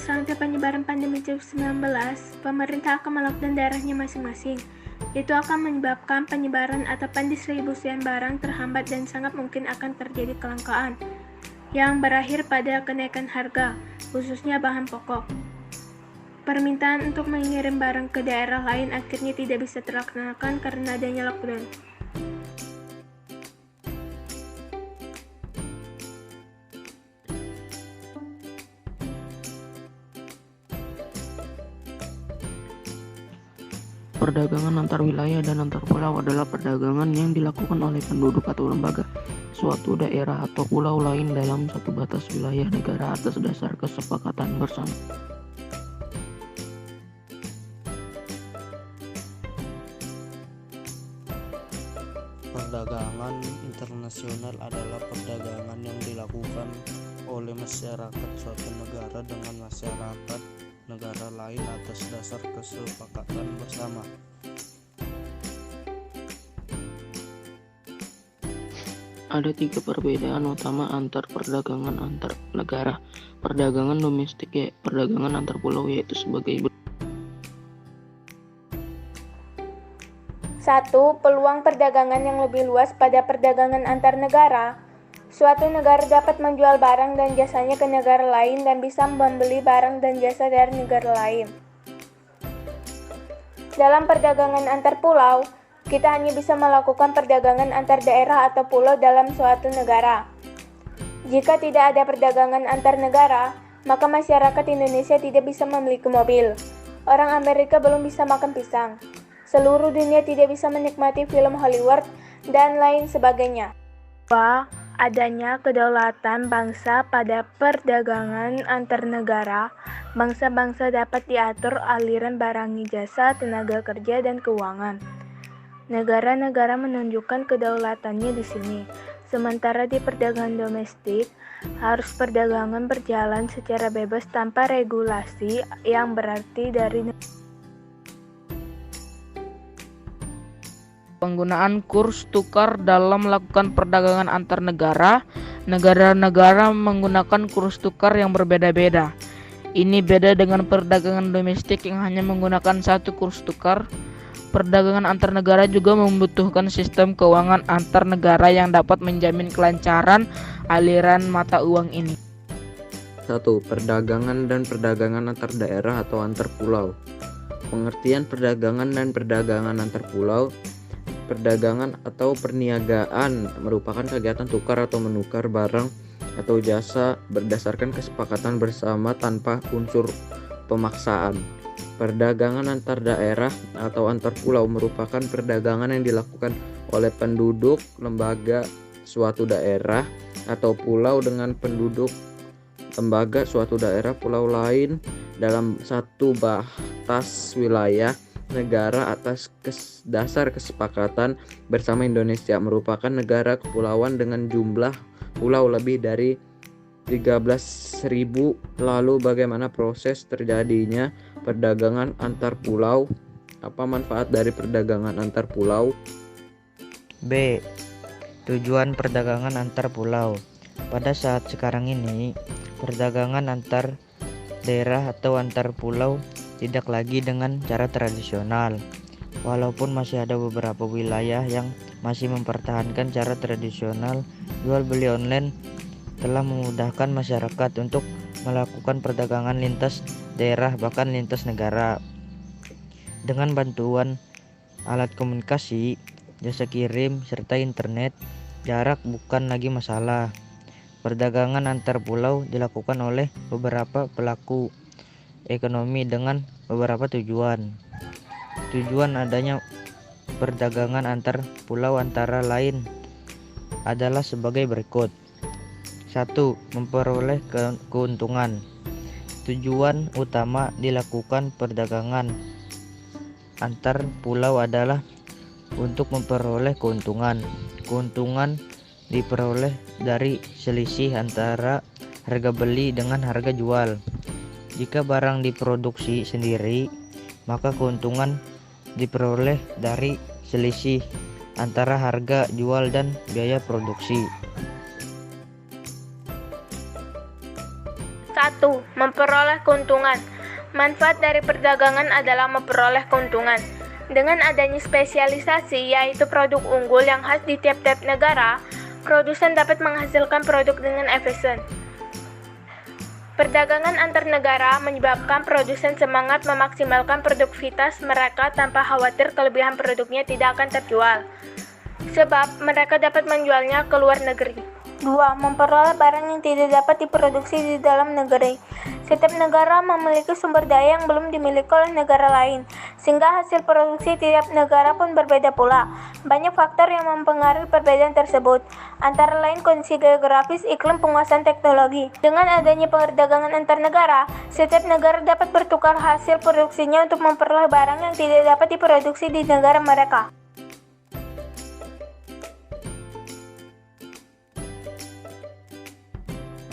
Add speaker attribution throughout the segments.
Speaker 1: selanjutnya penyebaran pandemi COVID-19, pemerintah akan melockdown daerahnya masing-masing. Itu akan menyebabkan penyebaran atau pendistribusian barang terhambat dan sangat mungkin akan terjadi kelangkaan yang berakhir pada kenaikan harga, khususnya bahan pokok. Permintaan untuk mengirim barang ke daerah lain akhirnya tidak bisa terlaksanakan karena adanya lockdown.
Speaker 2: Perdagangan antar wilayah dan antar pulau adalah perdagangan yang dilakukan oleh penduduk atau lembaga suatu daerah atau pulau lain dalam satu batas wilayah negara atas dasar kesepakatan bersama.
Speaker 3: Perdagangan internasional adalah perdagangan yang dilakukan oleh masyarakat suatu negara dengan masyarakat negara lain atas dasar kesepakatan bersama.
Speaker 2: Ada 3 perbedaan utama antar perdagangan antar negara. Perdagangan domestik perdagangan antar pulau yaitu sebagai
Speaker 1: 1. Peluang perdagangan yang lebih luas pada perdagangan antar negara. Suatu negara dapat menjual barang dan jasanya ke negara lain dan bisa membeli barang dan jasa dari negara lain. Dalam perdagangan antar pulau, kita hanya bisa melakukan perdagangan antar daerah atau pulau dalam suatu negara. Jika tidak ada perdagangan antar negara, maka masyarakat Indonesia tidak bisa memiliki mobil. Orang Amerika belum bisa makan pisang. Seluruh dunia tidak bisa menikmati film Hollywood dan lain sebagainya. Adanya kedaulatan bangsa pada perdagangan antar negara, bangsa-bangsa dapat diatur aliran barang jasa, tenaga kerja, dan keuangan. Negara-negara menunjukkan kedaulatannya di sini. Sementara di perdagangan domestik, harus perdagangan berjalan secara bebas tanpa regulasi yang berarti dari
Speaker 2: penggunaan kurs tukar dalam melakukan perdagangan antar negara. Negara-negara menggunakan kurs tukar yang berbeda-beda. Ini beda dengan perdagangan domestik yang hanya menggunakan satu kurs tukar. Perdagangan antar negara juga membutuhkan sistem keuangan antar negara yang dapat menjamin kelancaran aliran mata uang ini.
Speaker 4: 1. Perdagangan dan perdagangan antar daerah atau antar pulau. Pengertian perdagangan dan perdagangan antar pulau. Perdagangan atau perniagaan merupakan kegiatan tukar atau menukar barang atau jasa berdasarkan kesepakatan bersama tanpa unsur pemaksaan. Perdagangan antar daerah atau antar pulau merupakan perdagangan yang dilakukan oleh penduduk lembaga suatu daerah atau pulau dengan penduduk lembaga suatu daerah pulau lain dalam satu batas wilayah negara atas dasar kesepakatan bersama. Indonesia merupakan negara kepulauan dengan jumlah pulau lebih dari 13.000. Lalu bagaimana proses terjadinya perdagangan antar pulau? Apa manfaat dari perdagangan antar pulau?
Speaker 5: B. Tujuan perdagangan antar pulau. Pada saat sekarang ini, perdagangan antar daerah atau antar pulau tidak lagi dengan cara tradisional. Walaupun masih ada beberapa wilayah yang masih mempertahankan cara tradisional, jual beli online telah memudahkan masyarakat untuk melakukan perdagangan lintas daerah bahkan lintas negara. Dengan bantuan alat komunikasi, jasa kirim, serta internet, jarak bukan lagi masalah. Perdagangan antar pulau dilakukan oleh beberapa pelaku ekonomi dengan beberapa tujuan. Tujuan adanya perdagangan antar pulau antara lain adalah sebagai berikut. 1. Memperoleh keuntungan. Tujuan utama dilakukan perdagangan antar pulau adalah untuk memperoleh keuntungan. Keuntungan diperoleh dari selisih antara harga beli dengan harga jual. Jika barang diproduksi sendiri, maka keuntungan diperoleh dari selisih antara harga jual dan biaya produksi.
Speaker 1: 1. Memperoleh keuntungan. Manfaat dari perdagangan adalah memperoleh keuntungan. Dengan adanya spesialisasi, yaitu produk unggul yang khas di tiap-tiap negara, produsen dapat menghasilkan produk dengan efisien. Perdagangan antar negara menyebabkan produsen semangat memaksimalkan produktivitas mereka tanpa khawatir kelebihan produknya tidak akan terjual, sebab mereka dapat menjualnya ke luar negeri. 2. Memperoleh barang yang tidak dapat diproduksi di dalam negeri. Setiap negara memiliki sumber daya yang belum dimiliki oleh negara lain, sehingga hasil produksi tiap negara pun berbeda pula. Banyak faktor yang mempengaruhi perbedaan tersebut, antara lain kondisi geografis, iklim, penguasaan teknologi. Dengan adanya perdagangan antar negara, setiap negara dapat bertukar hasil produksinya untuk memperoleh barang yang tidak dapat diproduksi di negara mereka.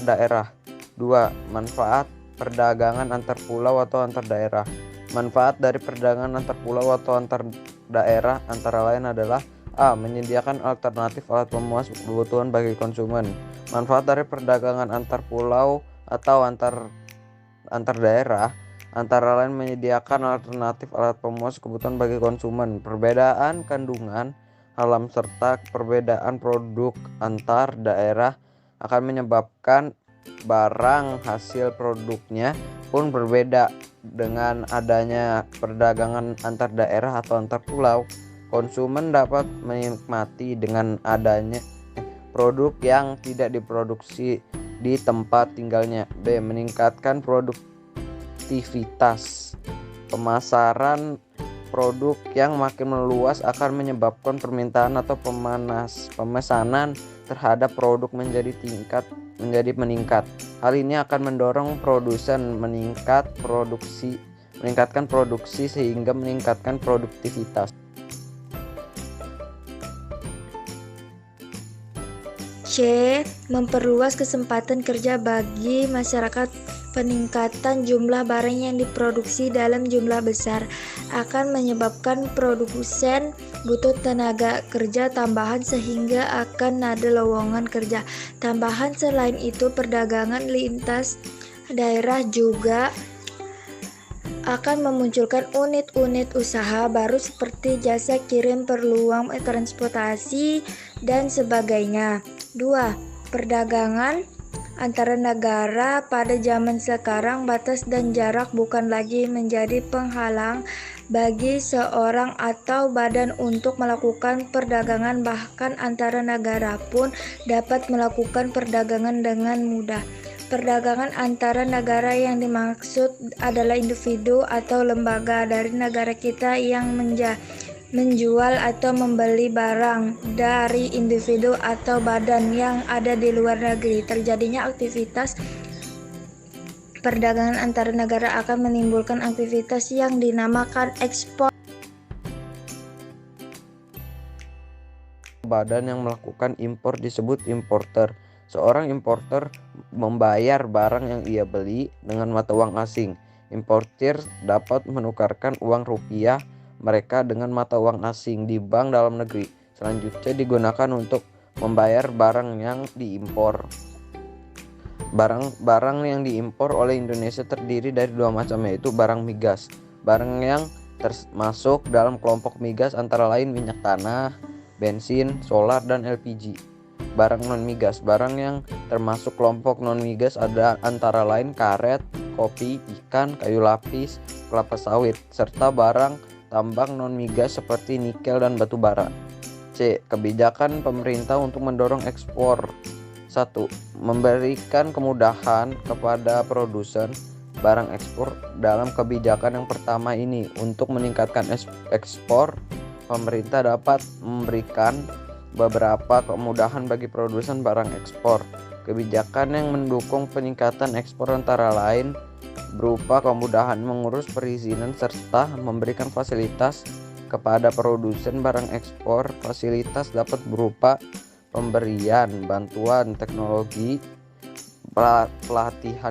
Speaker 4: Daerah. 2. Manfaat perdagangan antar pulau atau antar daerah. Manfaat dari perdagangan antar pulau atau antar daerah antara lain adalah: A. Menyediakan alternatif alat pemuas kebutuhan bagi konsumen. Manfaat dari perdagangan antar pulau atau antar daerah antara lain menyediakan alternatif alat pemuas kebutuhan bagi konsumen. Perbedaan kandungan alam serta perbedaan produk antar daerah akan menyebabkan barang hasil produknya pun berbeda. Dengan adanya perdagangan antar daerah atau antar pulau, konsumen dapat menikmati dengan adanya produk yang tidak diproduksi di tempat tinggalnya. B. Meningkatkan produktivitas. Pemasaran produk yang makin meluas akan menyebabkan permintaan atau pemesanan terhadap produk meningkat. Hal ini akan mendorong produsen meningkatkan produksi sehingga meningkatkan produktivitas.
Speaker 6: C. Memperluas kesempatan kerja bagi masyarakat. Peningkatan jumlah barang yang diproduksi dalam jumlah besar akan menyebabkan produsen butuh tenaga kerja tambahan sehingga akan ada lowongan kerja tambahan. Selain itu, perdagangan lintas daerah juga akan memunculkan unit-unit usaha baru seperti jasa kirim, peluang transportasi, dan sebagainya. 2. Perdagangan antara negara. Pada zaman sekarang, batas dan jarak bukan lagi menjadi penghalang bagi seorang atau badan untuk melakukan perdagangan. Bahkan antara negara pun dapat melakukan perdagangan dengan mudah. Perdagangan antara negara yang dimaksud adalah individu atau lembaga dari negara kita yang menjual atau membeli barang dari individu atau badan yang ada di luar negeri. Terjadinya aktivitas perdagangan antar negara akan menimbulkan aktivitas yang dinamakan ekspor.
Speaker 4: Badan yang melakukan impor disebut importer. Seorang importer membayar barang yang ia beli dengan mata uang asing. Importir dapat menukarkan uang rupiah mereka dengan mata uang asing di bank dalam negeri. Selanjutnya digunakan untuk membayar barang yang diimpor. Barang yang diimpor oleh Indonesia terdiri dari dua macam, yaitu barang migas. Barang yang termasuk dalam kelompok migas antara lain minyak tanah, bensin, solar, dan LPG. Barang non-migas. Barang yang termasuk kelompok non-migas ada antara lain karet, kopi, ikan, kayu lapis, kelapa sawit, serta barang tambang non-migas seperti nikel dan batu bara. C. Kebijakan pemerintah untuk mendorong ekspor. 1. Memberikan kemudahan kepada produsen barang ekspor. Dalam kebijakan yang pertama ini, untuk meningkatkan ekspor, pemerintah dapat memberikan beberapa kemudahan bagi produsen barang ekspor. Kebijakan yang mendukung peningkatan ekspor antara lain berupa kemudahan mengurus perizinan serta memberikan fasilitas kepada produsen barang ekspor. Fasilitas dapat berupa pemberian bantuan teknologi, pelatihan